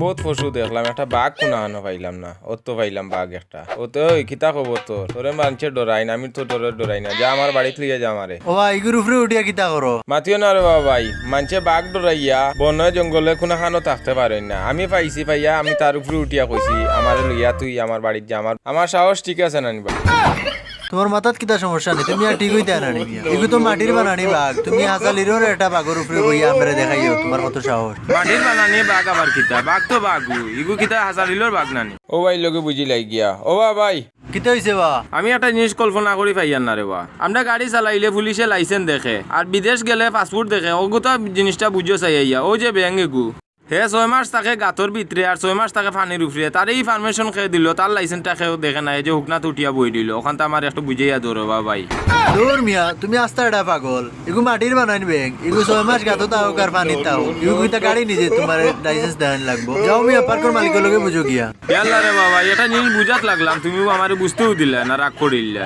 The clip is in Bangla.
বহুত পশু দেখলাম, একটা বাঘ কোনা হানো পাইলাম না, ও তো পাইলাম বাঘ একটা। ও তো ওই কিতা খবর তোরে মানুষের ডরাই না, আমি তো ডরাই না, যা আমার বাড়িতে লিয়ে যা আমারে। ও ভাই ইগুর উপরে উঠিয়া কিতা করো? মাতিও না রে বাবা ভাই, মানুষে বাঘ ডরাইয়া বন জঙ্গলে কোনা খানো থাকতে পারেন না। আমি পাইছি পাইয়া আমি তার উপরে উঠিয়া কইছি আমারে লইয়া তুই আমার বাড়িতে যা। আমার সাহস ঠিক আছে না নিবা? তোমার মাথাত কিতা সমস্যা নেই, তুমি আর ঠিক হইতে আনানি এগু তো মাটির বানানি বাঘ, তুমি হাজালিরোর একটা বাঘের উপরে বইয়া আমরা দেখাইও তোমার কত সাহস। মাটির বানানি বাঘ আবার কিতা? বাঘ তো বাঘু, ইগু কিতা হাজারিলোর বাঘ নানি। ও ভাই লোকে বুঝি লাই গিয়া। ও ভাই কিতা হইছে বা? আমি একটা জিনিস কল্পনা করি পাইয়ান না রে বা। আমরা গাড়ি চালাইলে পুলিশে লাইসেন্স দেখে আর বিদেশ গেলে পাসপোর্ট দেখে, ওগু তো জিনিসটা বুঝিও চাইয়া। ও যে ব্যাংক এগু হে 6 মাস থাকে গাতর ভিতরে আর 6 মাস থাকে পানির উপরে, তার এই ইনফরমেশন খেয়ে দিল, তার লাইসেন্সটা খেয়েও দেখে নাই যে হুকনাথ উঠিয়া বই দিল। ওখান তো আমার একটু বুঝাইয়া দৌড় বা ভাই। দূর মিয়া তুমি আস্তা এটা পাগল, এগু মাটির বানানি ব্যাংক, এগু 6 মাস গাতো তাও কার পানি তাও, এগু কিতা গাড়ি নিজে তোমার লাইসেন্স দেন লাগবো। যাও মিয়া পার্কের মালিকের লগে বুঝো গিয়া। ইয়াল্লা রে বাবা, এটা জিনিস বুঝাত লাগলাম, তুমিও আমার বুঝতেও দিলে না, রাগ করিলে।